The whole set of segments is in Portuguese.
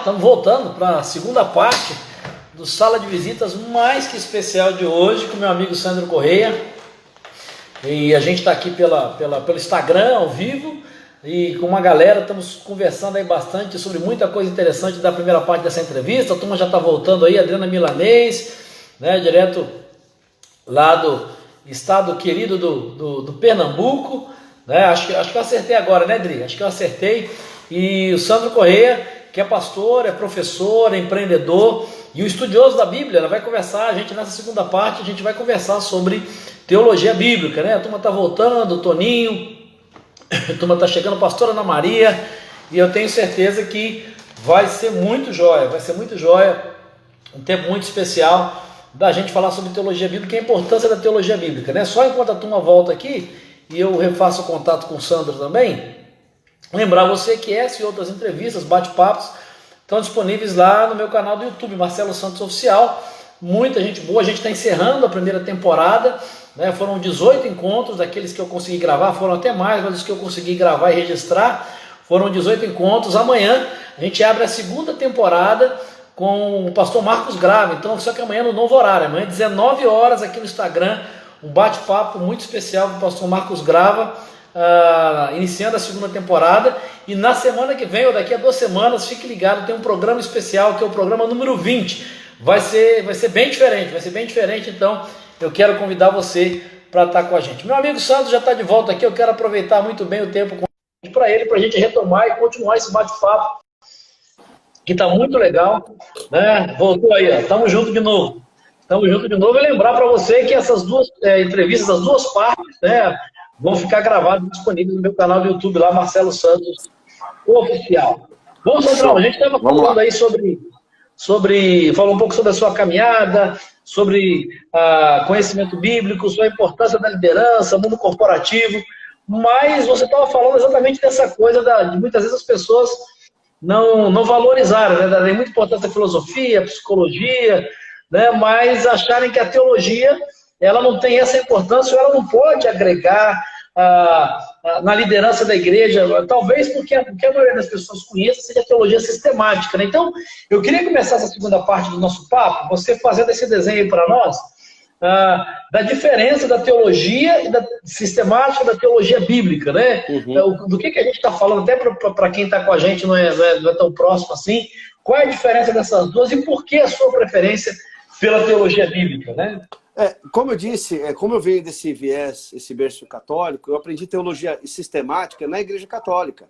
Estamos voltando para a segunda parte do Sala de Visitas mais que especial de hoje com meu amigo Sandro Correia. E a gente está aqui pelo Instagram ao vivo e com uma galera, estamos conversando aí bastante sobre muita coisa interessante da primeira parte dessa entrevista. A turma já está voltando aí, Adriana Milanês, né, direto lá do estado querido do Pernambuco, né? Acho que eu acertei agora, né, Adri? Acho que eu acertei. E o Sandro Correia, que é pastor, é professor, é empreendedor e um estudioso da Bíblia. Ela vai conversar, a gente nessa segunda parte, a gente vai conversar sobre teologia bíblica, né? A turma está voltando, o Toninho, a turma está chegando, a pastora Ana Maria, e eu tenho certeza que vai ser muito joia, um tempo muito especial da gente falar sobre teologia bíblica e a importância da teologia bíblica, né? Só enquanto a turma volta aqui, e eu refaço o contato com o Sandro também, lembrar você que essa e outras entrevistas, bate-papos, estão disponíveis lá no meu canal do YouTube, Marcelo Santos Oficial. Muita gente boa, a gente está encerrando a primeira temporada, né? Foram 18 encontros, daqueles que eu consegui gravar, foram até mais, mas os que eu consegui gravar e registrar, foram 18 encontros. Amanhã a gente abre a segunda temporada com o pastor Marcos Grava, então só que amanhã no novo horário, amanhã 19 horas aqui no Instagram, um bate-papo muito especial com o pastor Marcos Grava, iniciando a segunda temporada. E na semana que vem, ou daqui a 2 semanas, fique ligado, tem um programa especial que é o programa número 20. Vai ser bem diferente, então eu quero convidar você para estar com a gente. Meu amigo Santos já está de volta aqui, eu quero aproveitar muito bem o tempo para ele, para a gente retomar e continuar esse bate-papo, que está muito legal, né? Voltou aí, ó. Tamo junto de novo. E lembrar para você que essas duas entrevistas, as duas partes, né, vão ficar gravadas e disponíveis no meu canal do YouTube lá, Marcelo Santos Oficial. Bom, Sandrão, a gente estava falando aí falou um pouco sobre a sua caminhada, sobre conhecimento bíblico, sobre a importância da liderança, mundo corporativo, mas você estava falando exatamente dessa coisa de muitas vezes as pessoas não valorizarem, né? Darem muita importância à filosofia, à psicologia, né? Mas acharem que a teologia ela não tem essa importância, ou ela não pode agregar na liderança da igreja, talvez porque a maioria das pessoas conheça seja a teologia sistemática, né? Então, eu queria começar essa segunda parte do nosso papo, você fazendo esse desenho aí para nós, da diferença da teologia e da sistemática da teologia bíblica, né? Uhum. Do que a gente está falando, até para quem está com a gente não é tão próximo assim, qual é a diferença dessas duas e por que a sua preferência pela teologia bíblica, né? Como eu disse, como eu venho desse viés, esse berço católico, eu aprendi teologia sistemática na Igreja Católica.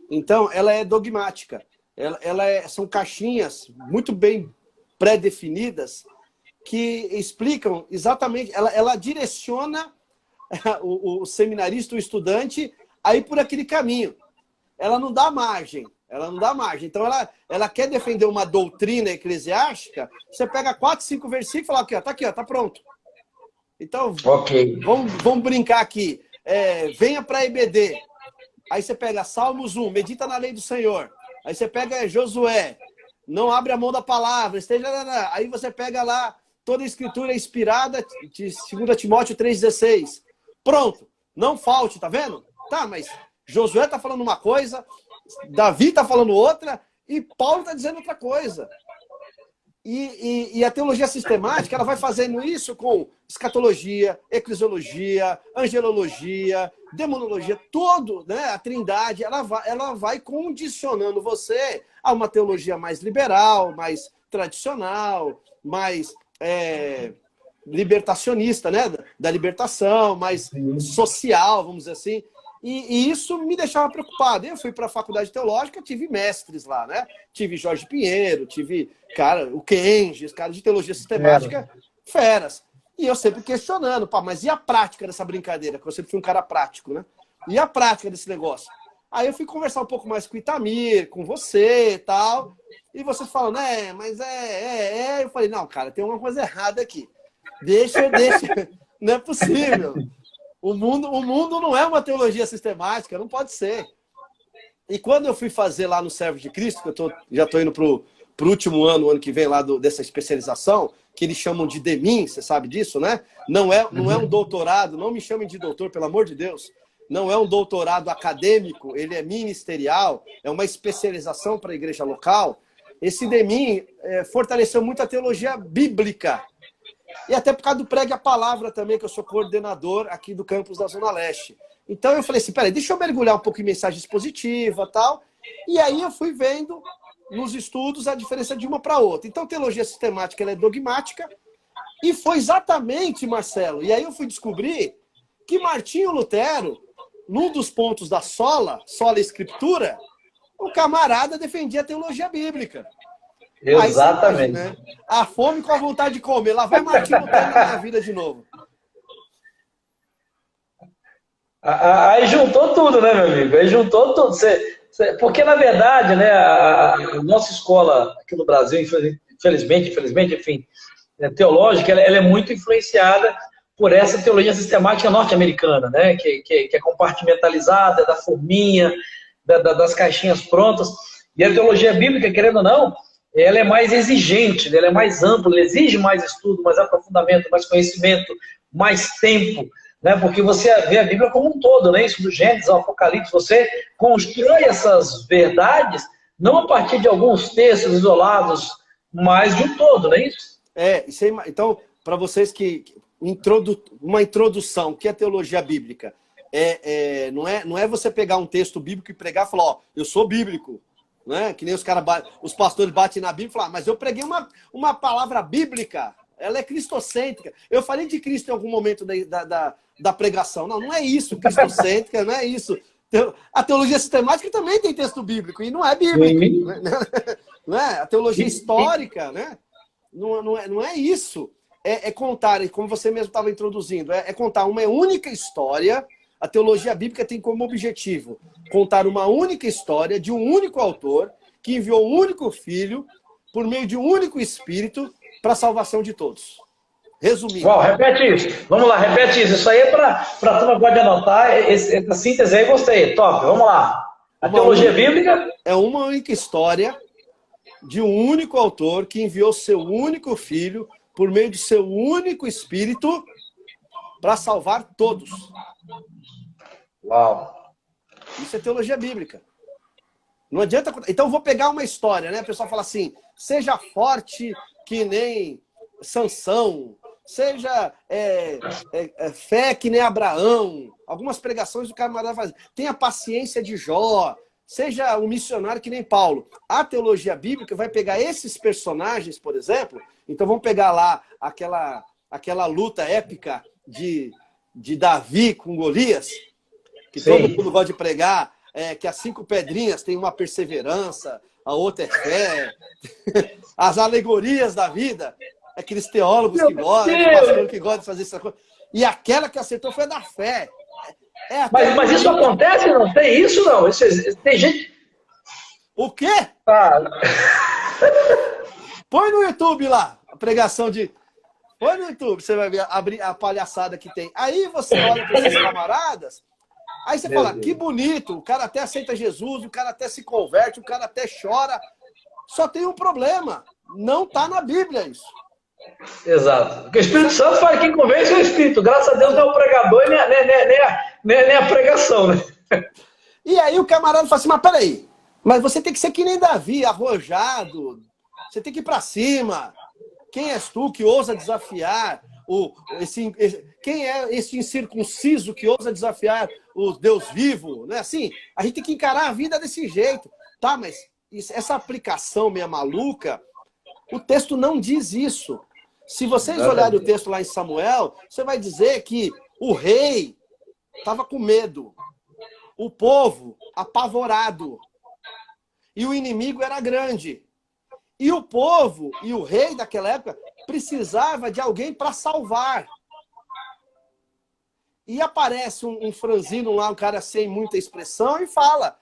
Então, ela é dogmática. São caixinhas muito bem pré-definidas que explicam exatamente, ela direciona o seminarista, o estudante, a ir por aquele caminho. Ela não dá margem. Então, ela quer defender uma doutrina eclesiástica, você pega 4, 5 versículos e fala, aqui, ó, tá pronto. Então, okay. vamos brincar aqui. Venha para a EBD. Aí você pega Salmos 1, medita na lei do Senhor. Aí você pega Josué, não abre a mão da palavra. Aí você pega lá, toda a escritura inspirada, de 2 Timóteo 3,16. Pronto, não falte, tá vendo? Tá, mas Josué tá falando uma coisa, Davi tá falando outra, e Paulo tá dizendo outra coisa. E a teologia sistemática, ela vai fazendo isso com escatologia, eclesiologia, angelologia, demonologia, todo, né? A trindade, ela vai condicionando você a uma teologia mais liberal, mais tradicional, mais libertacionista, né? Da libertação, mais social, vamos dizer assim. E isso me deixava preocupado. Eu fui para a faculdade teológica, tive mestres lá, né? Tive Jorge Pinheiro, tive, o Kenji, cara de teologia sistemática, feras. E eu sempre questionando, mas e a prática dessa brincadeira? Porque eu sempre fui um cara prático, né? E a prática desse negócio? Aí eu fui conversar um pouco mais com o Itamir, com você e tal, e vocês falam, né, mas Eu falei, não, cara, tem uma coisa errada aqui. Deixa, não é possível. O mundo não é uma teologia sistemática, não pode ser. E quando eu fui fazer lá no Servo de Cristo, que eu já estou indo para o último ano que vem lá dessa especialização, que eles chamam de DEMIN, você sabe disso, né? Não é um doutorado, não me chamem de doutor, pelo amor de Deus. Não é um doutorado acadêmico, ele é ministerial, é uma especialização para a igreja local. esse Demin fortaleceu muito a teologia bíblica. E até por causa do Pregue a Palavra também, que eu sou coordenador aqui do campus da Zona Leste. Então eu falei assim, peraí, deixa eu mergulhar um pouco em mensagem expositiva e tal. E aí eu fui vendo nos estudos a diferença de uma para outra. Então teologia sistemática ela é dogmática. E foi exatamente, Marcelo, e aí eu fui descobrir que Martinho Lutero, num dos pontos da sola escritura, o camarada defendia a teologia bíblica. Exatamente. Aí, né? A fome com a vontade de comer. Lá vai Martinho Lutero na minha vida de novo. Aí juntou tudo, né, meu amigo? Aí juntou tudo. Porque, na verdade, né, a nossa escola aqui no Brasil, infelizmente, enfim, teológica, ela é muito influenciada por essa teologia sistemática norte-americana, né, que é compartimentalizada, da forminha, das caixinhas prontas. E a teologia bíblica, querendo ou não, ela é mais exigente, ela é mais ampla, ela exige mais estudo, mais aprofundamento, mais conhecimento, mais tempo, né? Porque você vê a Bíblia como um todo, né? Isso do Gênesis ao Apocalipse, você constrói essas verdades não a partir de alguns textos isolados, mas de um todo, não é isso? Então, para vocês uma introdução, que é teologia bíblica, não é você pegar um texto bíblico e pregar e falar, ó, eu sou bíblico. Né? Que nem os pastores batem na Bíblia e falam, mas eu preguei uma palavra bíblica, ela é cristocêntrica. Eu falei de Cristo em algum momento da pregação. Não é isso, cristocêntrica, não é isso. A teologia sistemática também tem texto bíblico, e não é bíblico. Né? Não é? A teologia histórica, né? Não é isso. É contar, como você mesmo estava introduzindo, é contar uma única história. A teologia bíblica tem como objetivo contar uma única história de um único autor que enviou um único filho por meio de um único espírito para a salvação de todos. Resumindo. Uau, repete isso. Vamos lá, repete isso. Isso aí é para a turma que pode anotar. Essa síntese aí, gostei. Top, vamos lá. A teologia bíblica é uma única história de um único autor que enviou seu único filho por meio de seu único espírito para salvar todos. Uau! Isso é teologia bíblica. Não adianta... Então eu vou pegar uma história, né? O pessoal fala assim, seja forte que nem Sansão, seja fé que nem Abraão. Algumas pregações o camarada faz. Tenha paciência de Jó, seja um missionário que nem Paulo. A teologia bíblica vai pegar esses personagens, por exemplo, então vamos pegar lá aquela luta épica de Davi com Golias, que Sim. Todo mundo gosta de pregar, que as 5 pedrinhas têm uma perseverança, a outra é fé. As alegorias da vida, aqueles teólogos que gostam, pastores que gostam de fazer essa coisa. E aquela que acertou foi a da fé. Mas isso acontece? Não tem isso, não? Tem gente... O quê? Põe no YouTube lá, a pregação de... Põe no YouTube, você vai ver a palhaçada que tem. Aí você olha para esses camaradas, aí você fala, que bonito, o cara até aceita Jesus, o cara até se converte, o cara até chora. Só tem um problema, não está na Bíblia isso. Exato. Porque o Espírito Santo faz quem convence é o Espírito. Graças a Deus não é o pregador nem a pregação, né? E aí o camarada fala assim, mas peraí, mas você tem que ser que nem Davi, arrojado, você tem que ir para cima. Quem és tu que ousa desafiar quem é esse incircunciso que ousa desafiar o Deus vivo? Não é assim? A gente tem que encarar a vida desse jeito. Tá, mas essa aplicação meio maluca, o texto não diz isso. Se vocês olharem o texto lá em Samuel, você vai dizer que o rei estava com medo, o povo apavorado, e o inimigo era grande. E o povo e o rei daquela época precisava de alguém para salvar. E aparece um franzino lá, um cara sem muita expressão, e fala,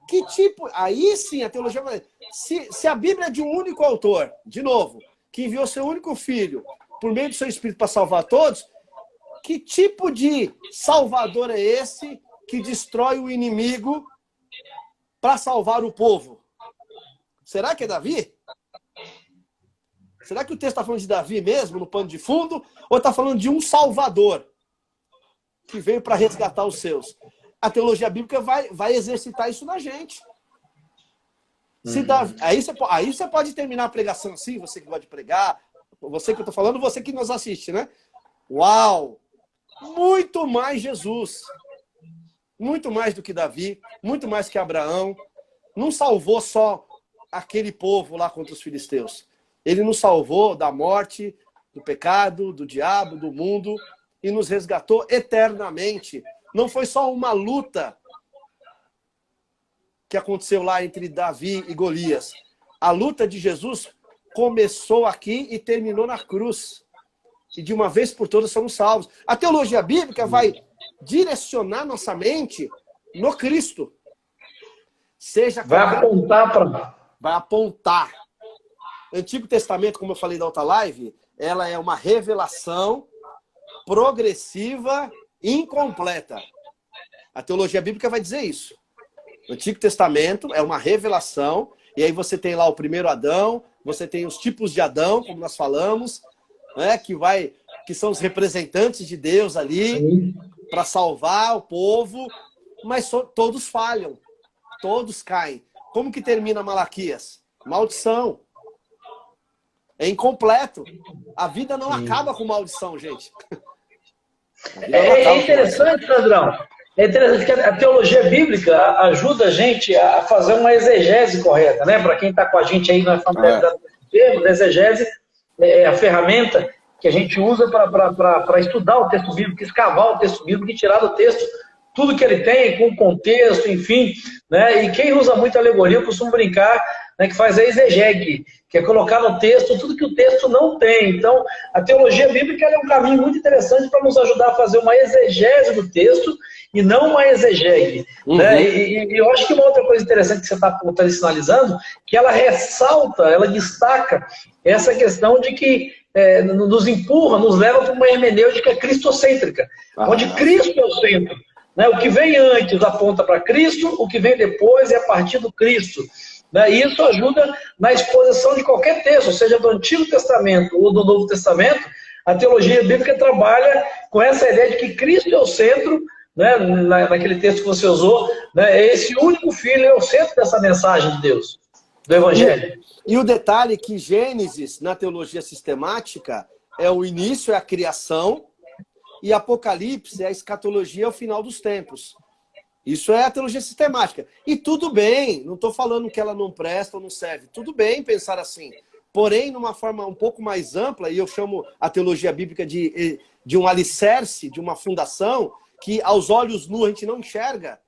que tipo... Aí sim, a teologia vai dizer, se a Bíblia é de um único autor, de novo, que enviou seu único filho por meio do seu Espírito para salvar todos, que tipo de salvador é esse que destrói o inimigo para salvar o povo? Será que é Davi? Será que o texto está falando de Davi mesmo, no pano de fundo? Ou está falando de um salvador que veio para resgatar os seus? A teologia bíblica vai exercitar isso na gente. Aí você pode terminar a pregação assim, você que gosta de pregar, você que eu tô falando, você que nos assiste, né? Uau! Muito mais Jesus. Muito mais do que Davi, muito mais que Abraão. Não salvou só aquele povo lá contra os filisteus. Ele nos salvou da morte, do pecado, do diabo, do mundo e nos resgatou eternamente. Não foi só uma luta que aconteceu lá entre Davi e Golias. A luta de Jesus começou aqui e terminou na cruz. E de uma vez por todas somos salvos. A teologia bíblica vai direcionar nossa mente no Cristo. Vai apontar para... Vai apontar. Antigo Testamento, como eu falei da outra live, ela é uma revelação progressiva incompleta. A teologia bíblica vai dizer isso. O Antigo Testamento é uma revelação, e aí você tem lá o primeiro Adão, você tem os tipos de Adão, como nós falamos, né, que são os representantes de Deus ali para salvar o povo, mas todos falham, todos caem. Como que termina Malaquias? Maldição. É incompleto. A vida não acaba com maldição, gente. É interessante, Sandrão. É interessante que a teologia bíblica ajuda a gente a fazer uma exegese correta, né? Para quem está com a gente aí na familiaridade do termo, a exegese é a ferramenta que a gente usa para estudar o texto bíblico, escavar o texto bíblico e tirar do texto tudo que ele tem, com contexto, enfim, né? E quem usa muito alegoria costuma brincar, né, que faz a exegese, que é colocar no texto tudo que o texto não tem. Então, a teologia bíblica é um caminho muito interessante para nos ajudar a fazer uma exegese do texto e não uma exegese. Né? E eu acho que uma outra coisa interessante que você está sinalizando, que ela ressalta, ela destaca essa questão de que nos empurra, nos leva para uma hermenêutica cristocêntrica, onde Cristo é o centro. Né? O que vem antes aponta para Cristo, o que vem depois é a partir do Cristo. Né? E isso ajuda na exposição de qualquer texto, seja do Antigo Testamento ou do Novo Testamento. A teologia bíblica trabalha com essa ideia de que Cristo é o centro, né? Naquele texto que você usou, né? Esse único Filho é o centro dessa mensagem de Deus, do Evangelho. E o detalhe é que Gênesis, na teologia sistemática, é o início, é a criação, e Apocalipse é a escatologia, é o final dos tempos. Isso é a teologia sistemática. E tudo bem, não estou falando que ela não presta ou não serve. Tudo bem pensar assim. Porém, numa forma um pouco mais ampla, e eu chamo a teologia bíblica de um alicerce, de uma fundação, que aos olhos nus a gente não enxerga.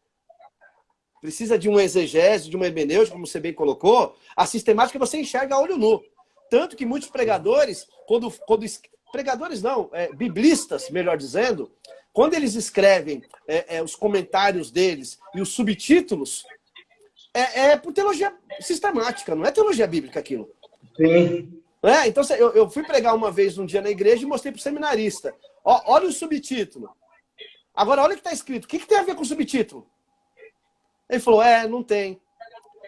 Precisa de uma exegese, de uma hermenêutica, como você bem colocou. A sistemática você enxerga a olho nu. Tanto que muitos pregadores, pregadores não, biblistas, melhor dizendo, quando eles escrevem os comentários deles e os subtítulos, é por teologia sistemática, não é teologia bíblica aquilo. Sim. Então, eu fui pregar uma vez um dia na igreja e mostrei para o seminarista. Olha o subtítulo. Agora, olha o que está escrito. O que tem a ver com o subtítulo? Ele falou, não tem.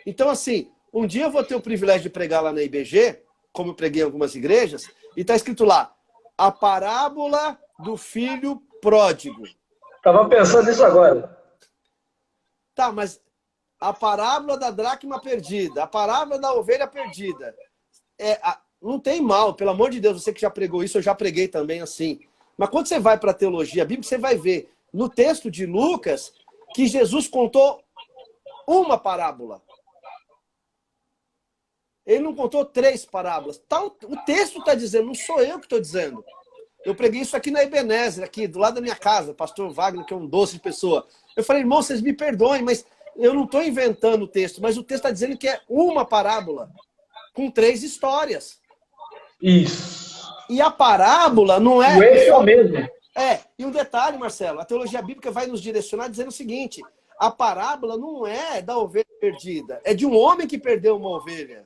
Então, assim, um dia eu vou ter o privilégio de pregar lá na IBG, como eu preguei em algumas igrejas, e está escrito lá, a parábola do filho pródigo. Estava pensando nisso agora. Tá, mas a parábola da dracma perdida, a parábola da ovelha perdida. Não tem mal, pelo amor de Deus, você que já pregou isso, eu já preguei também assim. Mas quando você vai para a teologia bíblica, você vai ver no texto de Lucas que Jesus contou uma parábola. Ele não contou 3 parábolas. O texto está dizendo, não sou eu que estou dizendo. Eu preguei isso aqui na Ebenezer, aqui do lado da minha casa, pastor Wagner, que é um doce de pessoa. Eu falei, irmão, vocês me perdoem, mas eu não estou inventando o texto, mas o texto está dizendo que é uma parábola, com 3 histórias. Isso. E a parábola não é... O eixo é o mesmo. E um detalhe, Marcelo, a teologia bíblica vai nos direcionar dizendo o seguinte, a parábola não é da ovelha perdida, é de um homem que perdeu uma ovelha.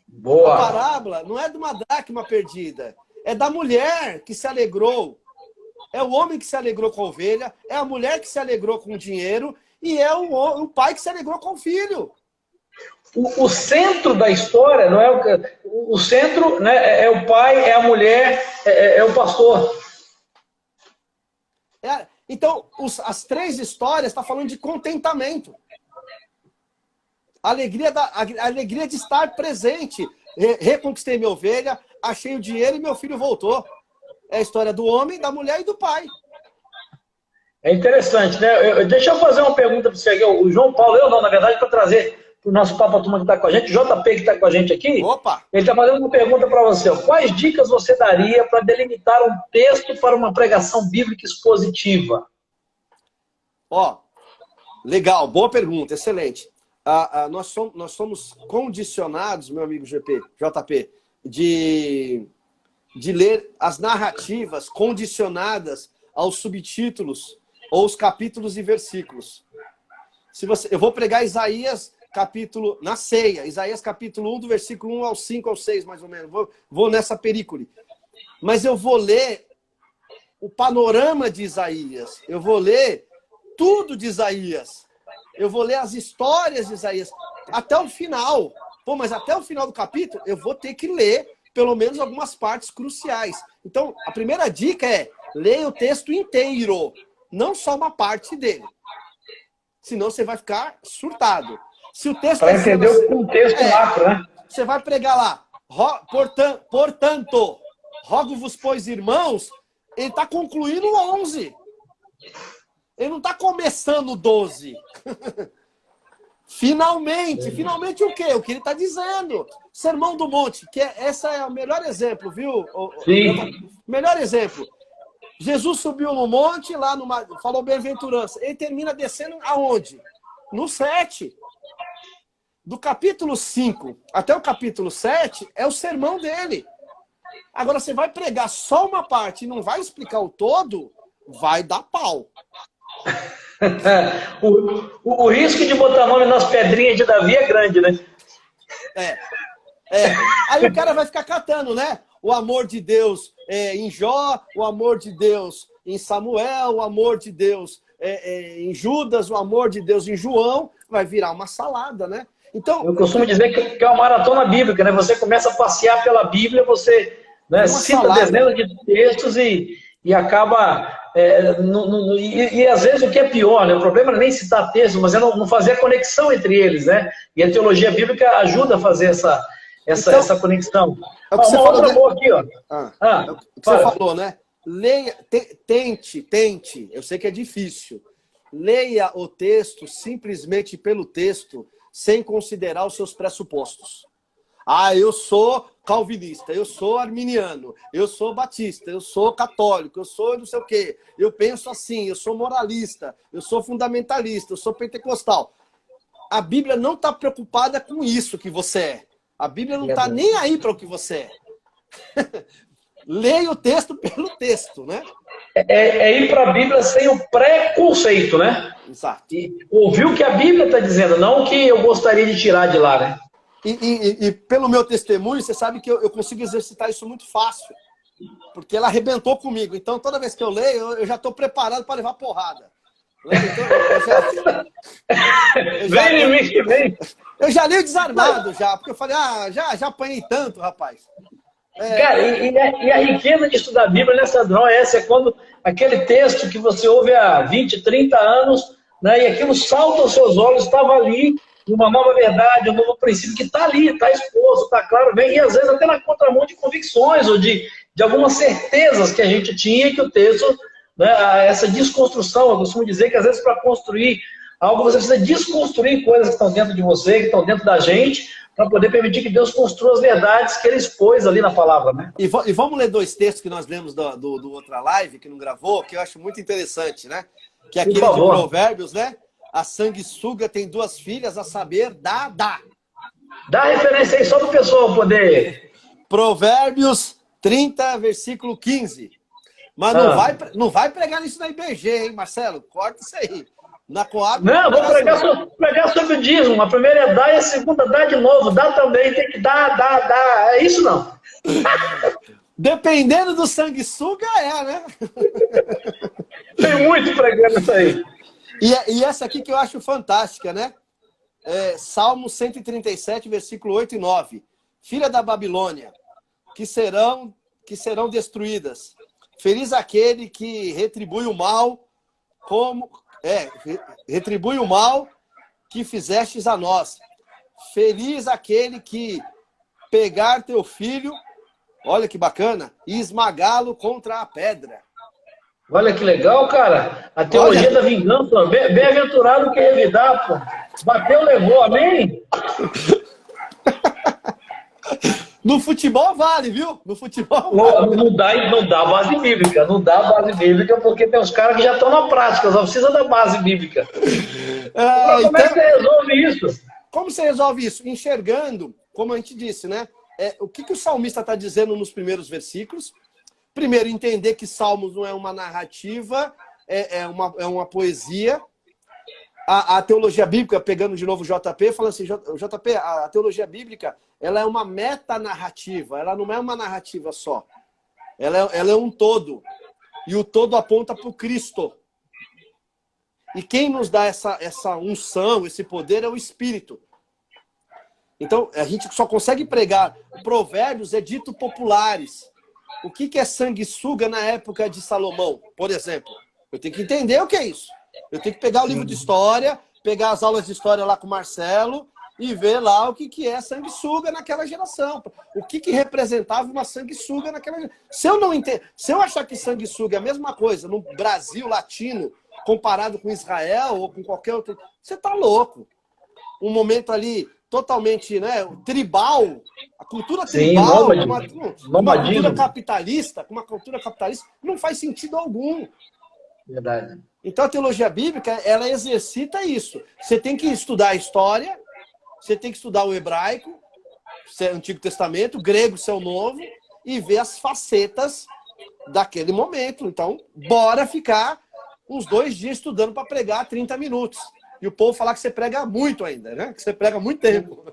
Boa. A parábola não é de uma dracma perdida, é da mulher que se alegrou. É o homem que se alegrou com a ovelha, é a mulher que se alegrou com o dinheiro e é o pai que se alegrou com o filho. O centro da história não é o centro, né, é o pai, é a mulher, é o pastor. Então, as 3 histórias estão falando de contentamento. A alegria de estar presente. Reconquistei minha ovelha, achei o dinheiro e meu filho voltou. É a história do homem, da mulher e do pai. É interessante, né? Deixa eu fazer uma pergunta para você aqui. O João Paulo, eu não, na verdade, para trazer para o nosso papo a turma que está com a gente, o JP que está com a gente aqui, Opa! ele está fazendo uma pergunta para você. Ó. Quais dicas você daria para delimitar um texto para uma pregação bíblica expositiva? Ó, legal, boa pergunta, excelente. Nós somos condicionados, meu amigo JP, de ler as narrativas condicionadas aos subtítulos ou os capítulos e versículos. Eu vou pregar Isaías capítulo na ceia, Isaías capítulo 1, do versículo 1 ao 5 ao 6, mais ou menos. Vou nessa perícole. Mas eu vou ler o panorama de Isaías. Eu vou ler tudo de Isaías. Eu vou ler as histórias de Isaías até o final. Pô, mas até o final do capítulo eu vou ter que ler pelo menos algumas partes cruciais. Então, a primeira dica é: leia o texto inteiro, não só uma parte dele. Senão você vai ficar surtado. Se o texto para entender o contexto macro, né? Você vai pregar lá, portanto, rogo-vos, pois, irmãos, ele está concluindo o 11. Ele não está começando o 12. Finalmente o quê? O que ele está dizendo. Sermão do Monte, essa é o melhor exemplo, viu? Sim. Melhor exemplo. Jesus subiu no monte, falou bem-aventurança. Ele termina descendo aonde? No 7. Do capítulo 5 até o capítulo 7 é o sermão dele. Agora, você vai pregar só uma parte e não vai explicar o todo, vai dar pau. O risco de botar nome nas pedrinhas de Davi é grande, né? Aí o cara vai ficar catando, né? O amor de Deus em Jó, o amor de Deus em Samuel, o amor de Deus em Judas, o amor de Deus em João, vai virar uma salada, né? Então, eu costumo dizer que é uma maratona bíblica, né? Você começa a passear pela Bíblia, você cita dezenas de textos e acaba... e às vezes o que é pior, né? O problema não é nem citar textos, mas é não fazer a conexão entre eles, né? E a teologia bíblica ajuda a fazer essa conexão. É o que você uma outra falou, boa aqui, ó. É o que você falou, né? Leia, tente, eu sei que é difícil. Leia o texto simplesmente pelo texto, sem considerar os seus pressupostos. Eu sou calvinista, eu sou arminiano, eu sou batista, eu sou católico, eu sou não sei o quê, eu penso assim, eu sou moralista, eu sou fundamentalista, eu sou pentecostal. A Bíblia não está preocupada com isso que você é. A Bíblia não está nem aí para o que você é. Leia o texto pelo texto, né? É ir para a Bíblia sem o preconceito, né? Exato. E ouvir o que a Bíblia está dizendo, não o que eu gostaria de tirar de lá, né? E pelo meu testemunho, você sabe que eu consigo exercitar isso muito fácil. Porque ela arrebentou comigo. Então, toda vez que eu leio, eu já estou preparado para levar porrada. Eu já leio desarmado, porque eu falei, já apanhei tanto, rapaz. Cara, e a riqueza de estudar a Bíblia, né, Sandrão, é quando aquele texto que você ouve há 20, 30 anos, né, e aquilo salta aos seus olhos, estava ali, uma nova verdade, um novo princípio que está ali, está exposto, está claro, e às vezes até na contramão de convicções ou de algumas certezas que a gente tinha, que o texto, né, essa desconstrução, eu costumo dizer que às vezes para construir algo você precisa desconstruir coisas que estão dentro de você, que estão dentro da gente, para poder permitir que Deus construa as verdades que ele expôs ali na palavra, né? E vamos ler 2 textos que nós lemos do outra live, que não gravou, que eu acho muito interessante, né? Que é aquele de Provérbios, né? A sanguessuga tem 2 filhas, a saber, Dá a referência aí só para o pessoal poder... Provérbios 30, versículo 15. Mas não vai pregar nisso na IBG, hein, Marcelo? Corta isso aí. Na Coab. Não, vou pregar sobre o dízimo. A primeira é dar e a segunda dá de novo. Dá também, tem que dar. É isso não. Dependendo do sanguessuga, né? Tem muito pregando isso aí. E essa aqui que eu acho fantástica, né? Salmo 137, versículo 8 e 9. Filha da Babilônia, que serão destruídas. Feliz aquele que retribui o mal retribui o mal que fizestes a nós. feliz aquele que pegar teu filho, olha que bacana, e esmagá-lo contra a pedra. Olha que legal, cara. A teologia da vingança. Bem-aventurado quem revidar, pô. Bateu, levou, amém? No futebol vale, viu? No futebol vale. Não dá base bíblica. Não dá base bíblica porque tem uns caras que já estão na prática, só precisa da base bíblica. Como é que você resolve isso? Como você resolve isso? Enxergando, como a gente disse, né? O que o salmista está dizendo nos primeiros versículos? Primeiro, entender que Salmos não é uma narrativa, é uma poesia. A teologia bíblica, pegando de novo o JP, fala assim, JP, a teologia bíblica, ela é uma metanarrativa, ela não é uma narrativa só. Ela é um todo. E o todo aponta para o Cristo. E quem nos dá essa unção, esse poder, é o Espírito. Então, a gente só consegue pregar. Provérbios é dito populares. O que é sanguessuga na época de Salomão, por exemplo? Eu tenho que entender o que é isso. Eu tenho que pegar o livro de história, pegar as aulas de história lá com o Marcelo e ver lá o que é sanguessuga naquela geração. O que representava uma sanguessuga naquela geração. Se eu achar que sanguessuga é a mesma coisa no Brasil latino, comparado com Israel ou com qualquer outro, você está louco. Um momento ali totalmente, né, tribal, a cultura tribal, uma cultura capitalista, não faz sentido algum. Verdade. Então a teologia bíblica, ela exercita isso. Você tem que estudar a história, você tem que estudar o hebraico, Antigo Testamento, grego, seu novo, e ver as facetas daquele momento. Então, bora ficar uns 2 dias estudando para pregar 30 minutos. E o povo falar que você prega muito ainda, né? Que você prega muito tempo.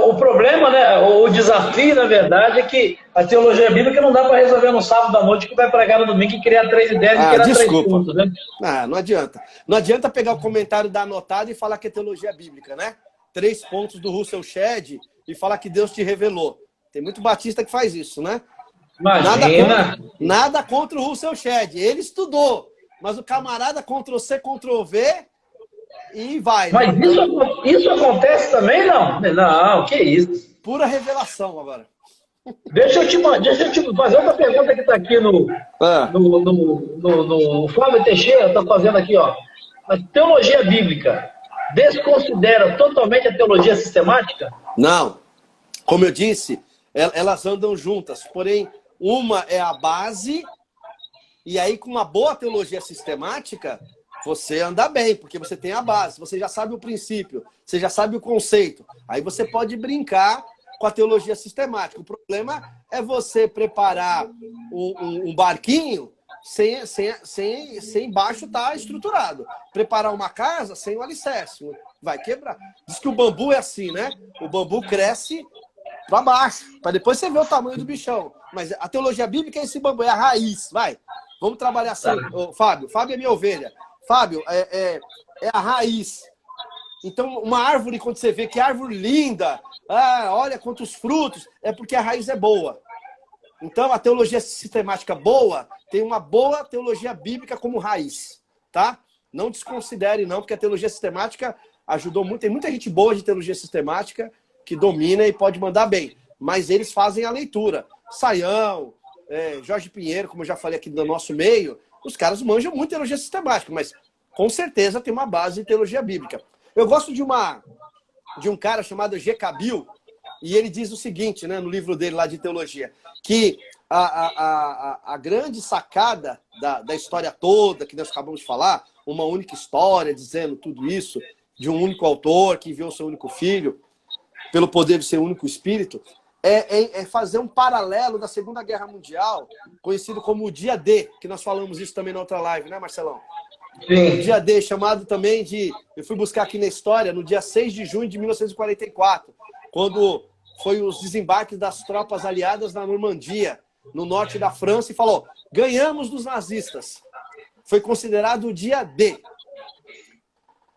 O problema, né? O desafio, na verdade, é que a teologia bíblica não dá para resolver no sábado à noite que vai pregar no domingo e criar 3 ideias e criar 3 pontos, né? Não adianta. Não adianta pegar o comentário da anotada e falar que é teologia bíblica, né? 3 pontos do Russell Shedd e falar que Deus te revelou. Tem muito batista que faz isso, né? Imagina. Nada contra o Russell Shedd. Ele estudou, mas o camarada Ctrl-C, Ctrl-V e vai. Mas né? isso acontece também, não? Não, que isso. Pura revelação agora. Deixa eu te fazer outra pergunta que está aqui no Flávio Teixeira, está fazendo aqui, ó. A teologia bíblica desconsidera totalmente a teologia sistemática? Não. Como eu disse, elas andam juntas. Porém, uma é a base, e aí com uma boa teologia sistemática, você anda bem, porque você tem a base, você já sabe o princípio, você já sabe o conceito. Aí você pode brincar com a teologia sistemática. O problema é você preparar um barquinho sem embaixo estar estruturado. Preparar uma casa sem o alicerce. Vai quebrar. Diz que o bambu é assim, né? O bambu cresce para baixo, para depois você ver o tamanho do bichão. Mas a teologia bíblica é esse bambu, é a raiz. Vai, vamos trabalhar assim. Ô, Fábio é minha ovelha. Fábio, é a raiz. Então, uma árvore, quando você vê que árvore linda, olha quantos frutos, é porque a raiz é boa. Então, a teologia sistemática boa tem uma boa teologia bíblica como raiz, tá? Não desconsidere, não, porque a teologia sistemática ajudou muito. Tem muita gente boa de teologia sistemática que domina e pode mandar bem, mas eles fazem a leitura. Saião, Jorge Pinheiro, como eu já falei aqui no nosso meio, os caras manjam muito teologia sistemática, mas com certeza tem uma base de teologia bíblica. Eu gosto de um cara chamado G. Cabil, e ele diz o seguinte, né, no livro dele lá de teologia, que a grande sacada da história toda, que nós acabamos de falar, uma única história dizendo tudo isso, de um único autor que enviou seu único filho, pelo poder do seu único espírito, é fazer um paralelo da Segunda Guerra Mundial, conhecido como o Dia D, que nós falamos isso também na outra live, né, Marcelão? Sim. O Dia D, chamado também de... Eu fui buscar aqui na história, no dia 6 de junho de 1944, quando foi os desembarques das tropas aliadas na Normandia, no norte da França, e falou, ganhamos dos nazistas. Foi considerado o Dia D.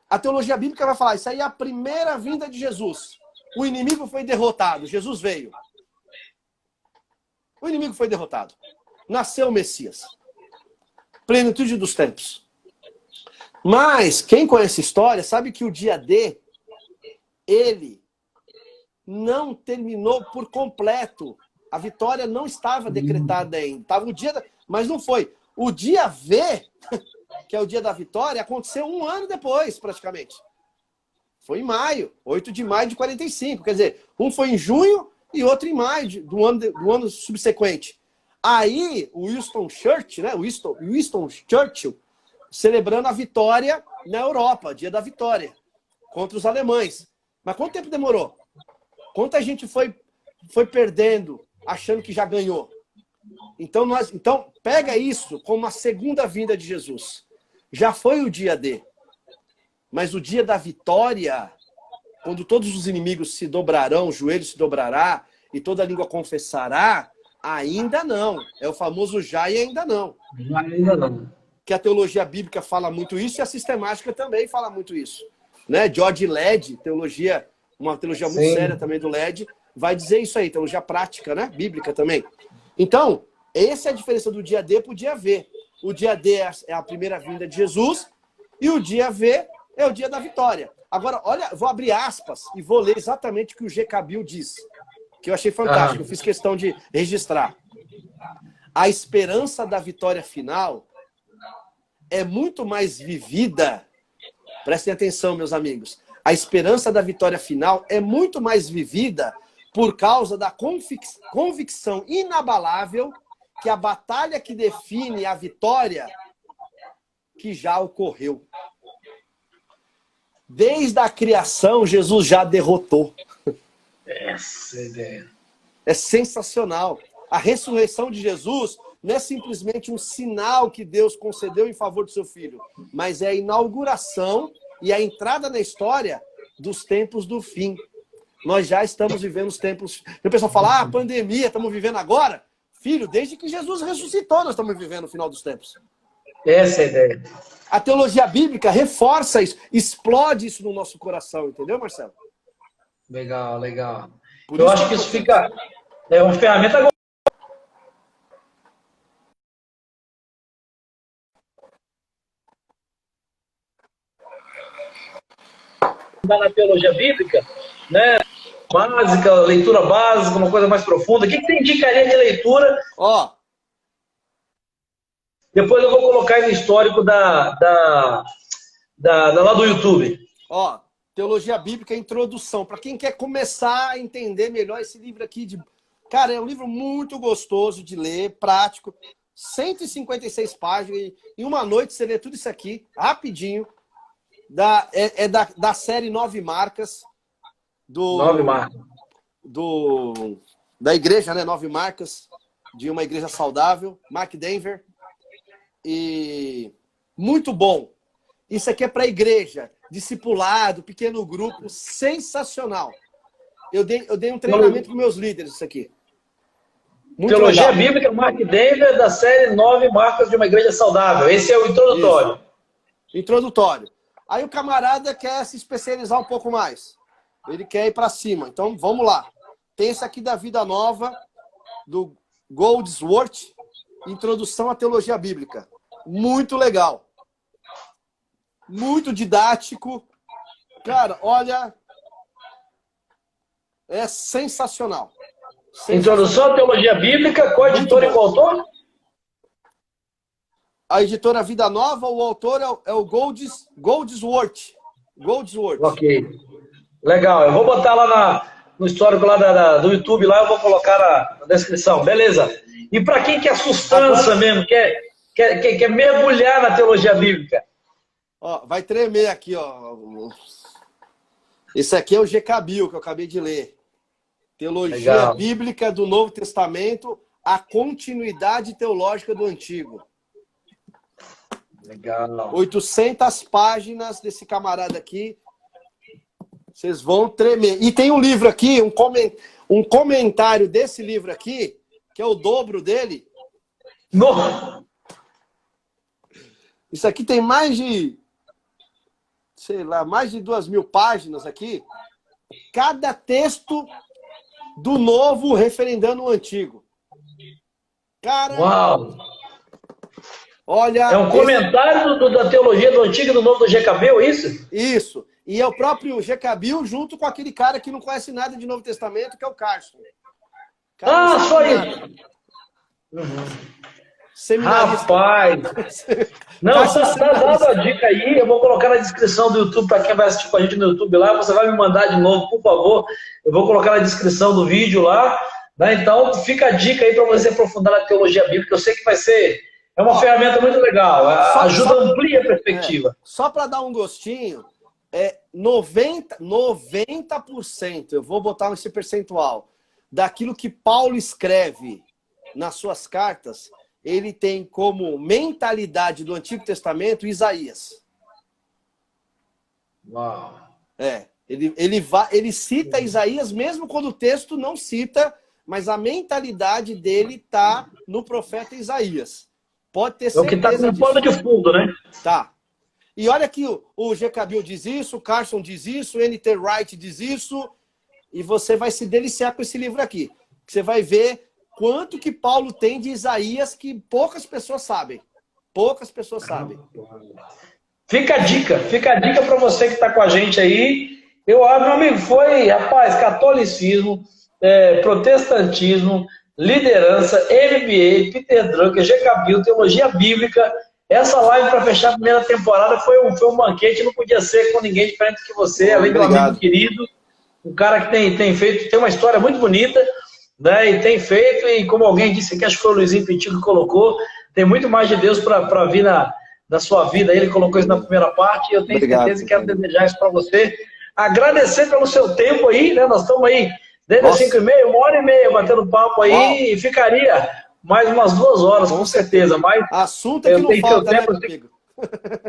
A teologia bíblica vai falar, isso aí é a primeira vinda de Jesus. O inimigo foi derrotado, Jesus veio. O inimigo foi derrotado. Nasceu o Messias. Plenitude dos tempos. Mas, quem conhece história, sabe que o dia D ele não terminou por completo. A vitória não estava decretada ainda. Estava o dia mas não foi. O dia V, que é o dia da vitória, aconteceu 1 ano depois, praticamente. Foi em maio, 8 de maio de 45. Quer dizer, um foi em junho e outro em maio do ano subsequente. Aí, o Winston Churchill, né? Winston Churchill, celebrando a vitória na Europa, dia da vitória, contra os alemães. Mas quanto tempo demorou? Quanta gente foi perdendo, achando que já ganhou? Então, pega isso como a segunda vinda de Jesus. Já foi o dia D. Mas o dia da vitória, quando todos os inimigos se dobrarão, o joelho se dobrará e toda a língua confessará, ainda não. É o famoso já e ainda não. Ainda não. Que a teologia bíblica fala muito isso e a sistemática também fala muito isso. Né? George Led, uma teologia muito séria também do Led, vai dizer isso aí, teologia prática, né? Bíblica também. Então, essa é a diferença do dia D para o dia V. O dia D é a primeira vinda de Jesus e o dia V é o dia da vitória. Agora, olha, vou abrir aspas e vou ler exatamente o que o G. Cabil diz, que eu achei fantástico, eu fiz questão de registrar. A esperança da vitória final é muito mais vivida, prestem atenção, meus amigos, a esperança da vitória final é muito mais vivida por causa da convicção inabalável que a batalha que define a vitória que já ocorreu. Desde a criação, Jesus já derrotou. Essa ideia. É sensacional. A ressurreição de Jesus não é simplesmente um sinal que Deus concedeu em favor do seu filho, mas é a inauguração e a entrada na história dos tempos do fim. Nós já estamos vivendo os tempos... O pessoal fala, pandemia, estamos vivendo agora? Filho, desde que Jesus ressuscitou, nós estamos vivendo o final dos tempos. Essa é a ideia. A teologia bíblica reforça isso, explode isso no nosso coração, entendeu, Marcelo? Legal, legal. Eu acho que isso fica... É uma ferramenta... Na teologia bíblica, né? Básica, leitura básica, uma coisa mais profunda. O que você indicaria de leitura? Depois eu vou colocar aí no histórico lá do YouTube. Teologia Bíblica, Introdução. Para quem quer começar a entender melhor esse livro aqui. Cara, é um livro muito gostoso de ler, prático. 156 páginas. Em uma noite você lê tudo isso aqui, rapidinho. Da série 9 Marcas. 9 Marcas. Da igreja, né? 9 Marcas. De uma igreja saudável. Mark Denver. E muito bom. Isso aqui é para a igreja, discipulado, pequeno grupo, sensacional. Eu dei um treinamento para meus líderes, isso aqui. Muito Teologia legal. Bíblica, Mark Denver, da série 9 Marcas de uma Igreja Saudável. Esse é o introdutório. Isso. Introdutório. Aí o camarada quer se especializar um pouco mais. Ele quer ir para cima. Então, vamos lá. Tem esse aqui da Vida Nova, do Goldsworth, Introdução à Teologia Bíblica. Muito legal. Muito didático. Cara, olha... É sensacional. Introdução à Teologia Bíblica, qual editor e qual autor? A editora Vida Nova, o autor é o Goldsworth. Ok. Legal. Eu vou botar lá no histórico lá do YouTube, lá eu vou colocar na descrição. Beleza. E para quem quer sustância mesmo, quer mergulhar na teologia bíblica? Vai tremer aqui, ó. Esse aqui é o G. Cabil, que eu acabei de ler. Teologia Bíblica do Novo Testamento, a continuidade teológica do Antigo. Legal. 800 páginas desse camarada aqui. Vocês vão tremer. E tem um livro aqui, um comentário desse livro aqui, que é o dobro dele. No. Isso aqui tem mais de, sei lá, mais de 2.000 páginas aqui. Cada texto do Novo referendando o Antigo. Cara, uau! Olha... É um comentário da teologia do Antigo e do Novo do G. Cabil, isso? Isso. E é o próprio GK Bill junto com aquele cara que não conhece nada de Novo Testamento, que é o Carson. Ah, só isso. Seminarista. Rapaz. Não, Carson tá dando a dica aí. Eu vou colocar na descrição do YouTube para quem vai assistir com a gente no YouTube lá. Você vai me mandar de novo, por favor. Eu vou colocar na descrição do vídeo lá. Né? Então, fica a dica aí para você aprofundar na teologia bíblica. Eu sei que vai ser... É uma ferramenta muito legal. Ajuda, amplia a perspectiva. Só para dar um gostinho, 90%, eu vou botar esse percentual, daquilo que Paulo escreve nas suas cartas, ele tem como mentalidade do Antigo Testamento Isaías. Uau. Ele cita Isaías mesmo quando o texto não cita, mas a mentalidade dele está no profeta Isaías. Pode ter certeza. É o que está com pano de fundo, né? Tá. E olha que o GK Bill diz isso, o Carson diz isso, o N.T. Wright diz isso, e você vai se deliciar com esse livro aqui. Você vai ver quanto que Paulo tem de Isaías que poucas pessoas sabem. Poucas pessoas sabem. Fica a dica para você que está com a gente aí. Meu amigo, foi, rapaz, catolicismo, protestantismo, liderança, MBA, Peter Drucker, GK Bill, teologia bíblica. Essa live para fechar a primeira temporada foi um banquete, não podia ser com ninguém diferente que você, além de um amigo querido, um cara que tem uma história muito bonita, né? E tem feito, e como alguém disse aqui, acho que foi o Luizinho Pintinho que colocou, tem muito mais de Deus para vir na sua vida. Ele colocou isso na primeira parte, e eu tenho certeza e quero desejar isso para você. Agradecer pelo seu tempo aí, né? Nós estamos aí desde as 5h30, 1h30 batendo papo aí, e ficaria mais umas 2 horas, com certeza. Mas assunto é que não falta, né, meu amigo?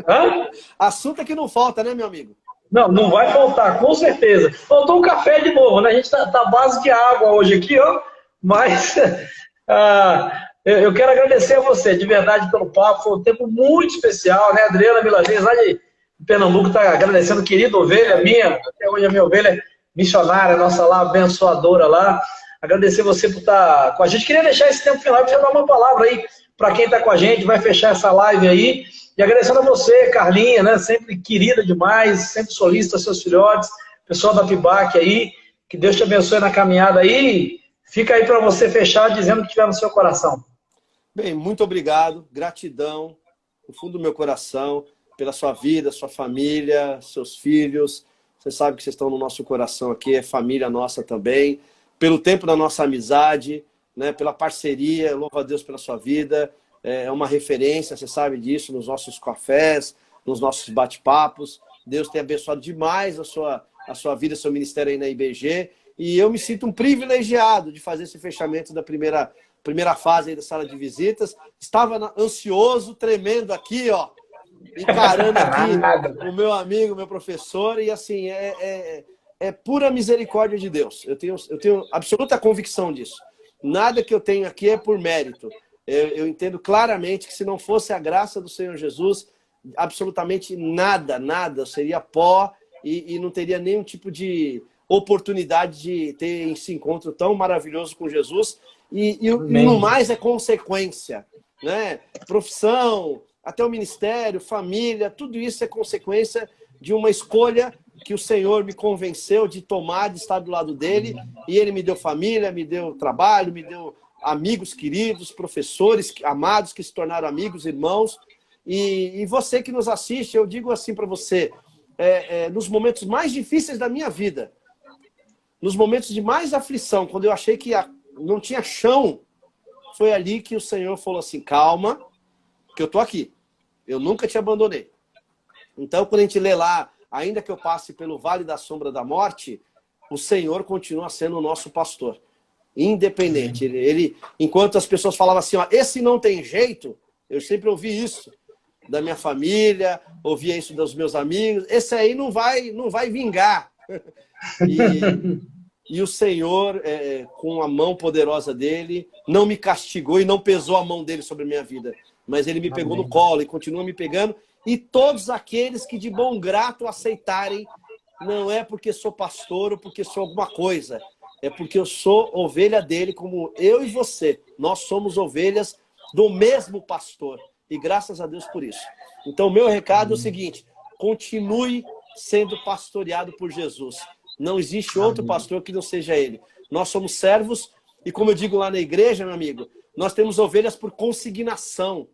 Hã? Assunto é que não falta, né, meu amigo? Não vai faltar, com certeza. Faltou um café de novo, né? A gente tá à base de água hoje aqui, ó. Mas eu quero agradecer a você, de verdade, pelo papo. Foi um tempo muito especial, né? Adriana Milanês, lá de Pernambuco, tá agradecendo, querida ovelha minha. Até hoje a minha ovelha missionária, nossa lá, abençoadora lá. Agradecer você por estar com a gente. Queria deixar esse tempo final para você dar uma palavra aí para quem está com a gente, vai fechar essa live aí. E agradecendo a você, Carlinha, né? Sempre querida demais, sempre solista, seus filhotes, pessoal da PIBAC aí. Que Deus te abençoe na caminhada aí. Fica aí para você fechar dizendo o que tiver no seu coração. Bem, muito obrigado, gratidão, do fundo do meu coração, pela sua vida, sua família, seus filhos. Você sabe que vocês estão no nosso coração aqui, é família nossa também. Pelo tempo da nossa amizade, né, pela parceria, louvo a Deus pela sua vida. É uma referência, você sabe disso, nos nossos cafés, nos nossos bate-papos. Deus tem abençoado demais a sua vida, seu ministério aí na IBG. E eu me sinto um privilegiado de fazer esse fechamento da primeira fase aí da sala de visitas. Estava ansioso, tremendo aqui, ó, encarando aqui o meu amigo, meu professor, e assim, é pura misericórdia de Deus. Eu tenho absoluta convicção disso. Nada que eu tenho aqui é por mérito. Eu entendo claramente que se não fosse a graça do Senhor Jesus, absolutamente nada seria pó e não teria nenhum tipo de oportunidade de ter esse encontro tão maravilhoso com Jesus. E no mais é consequência, né? Profissão, até o ministério, família, tudo isso é consequência de uma escolha que o Senhor me convenceu de tomar, de estar do lado dele, e ele me deu família, me deu trabalho, me deu amigos queridos, professores amados que se tornaram amigos, irmãos, e você que nos assiste, eu digo assim para você, nos momentos mais difíceis da minha vida, nos momentos de mais aflição, quando eu achei que não tinha chão, foi ali que o Senhor falou assim, calma, que eu tô aqui, eu nunca te abandonei. Então, quando a gente lê lá, ainda que eu passe pelo vale da sombra da morte, o Senhor continua sendo o nosso pastor. Independente. Ele, enquanto as pessoas falavam assim, ó, esse não tem jeito, eu sempre ouvi isso da minha família, ouvia isso dos meus amigos, esse aí não vai vingar. E o Senhor, com a mão poderosa dele, não me castigou e não pesou a mão dele sobre a minha vida, mas ele me pegou no colo e continua me pegando. E todos aqueles que de bom grato aceitarem, não é porque sou pastor ou porque sou alguma coisa, é porque eu sou ovelha dele, como eu e você. Nós somos ovelhas do mesmo pastor. E graças a Deus por isso. Então, o meu recado é o seguinte, continue sendo pastoreado por Jesus. Não existe outro pastor que não seja ele. Nós somos servos e, como eu digo lá na igreja, meu amigo, nós temos ovelhas por consignação.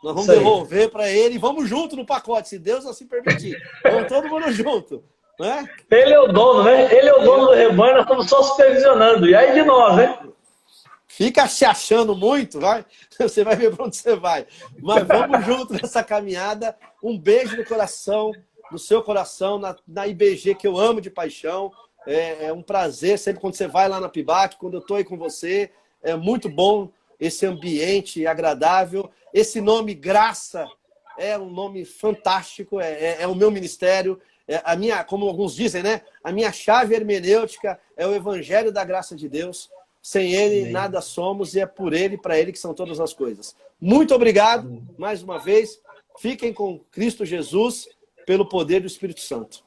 Nós vamos devolver para ele e vamos junto no pacote, se Deus assim permitir. Vamos todo mundo junto. Né? Ele é o dono, né? Ele é o dono do rebanho, nós estamos só supervisionando. E aí de nós, né? Fica se achando muito, vai? Você vai ver para onde você vai. Mas vamos junto nessa caminhada. Um beijo no coração, no seu coração, na IBG, que eu amo de paixão. É um prazer sempre quando você vai lá na PIBAC, quando eu estou aí com você. É muito bom esse ambiente agradável. Esse nome Graça é um nome fantástico, é o meu ministério. A minha, como alguns dizem, né? A minha chave hermenêutica é o Evangelho da Graça de Deus. Sem ele, nada somos, e é por ele e para ele que são todas as coisas. Muito obrigado, mais uma vez. Fiquem com Cristo Jesus, pelo poder do Espírito Santo.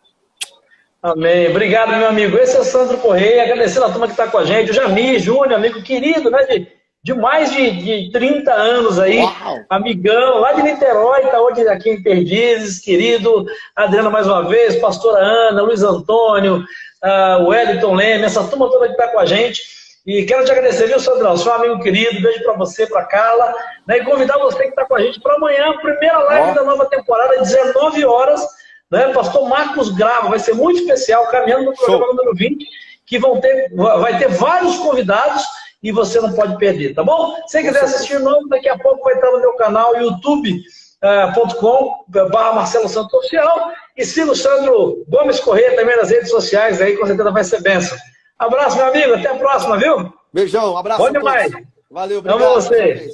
Amém. Obrigado, meu amigo. Esse é o Sandro Correia, agradecendo a turma que está com a gente. O Jamir Júnior, amigo querido, né? De mais de 30 anos aí. Uau. Amigão, lá de Niterói, está hoje aqui em Perdizes, querido. Adriana, mais uma vez, pastora Ana, Luiz Antônio, o Wellington Leme, essa turma toda que está com a gente. E quero te agradecer, viu, Sandrão? Seu amigo querido, beijo para você, para Carla, né? E convidar você que está com a gente para amanhã, primeira live da nova temporada, 19 horas, né? Pastor Marcos Grava, vai ser muito especial, caminhando no programa número 20, que vai ter vários convidados e você não pode perder, tá bom? Se quiser assistir de novo, daqui a pouco vai estar no meu canal, youtube.com/Marcelo Santos Oficial, e siga o Sandro Gomes Correia também nas redes sociais, aí com certeza vai ser bênção. Abraço, meu amigo. Até a próxima, viu? Beijão, abraço. Bom demais. Valeu, obrigado. Amo você.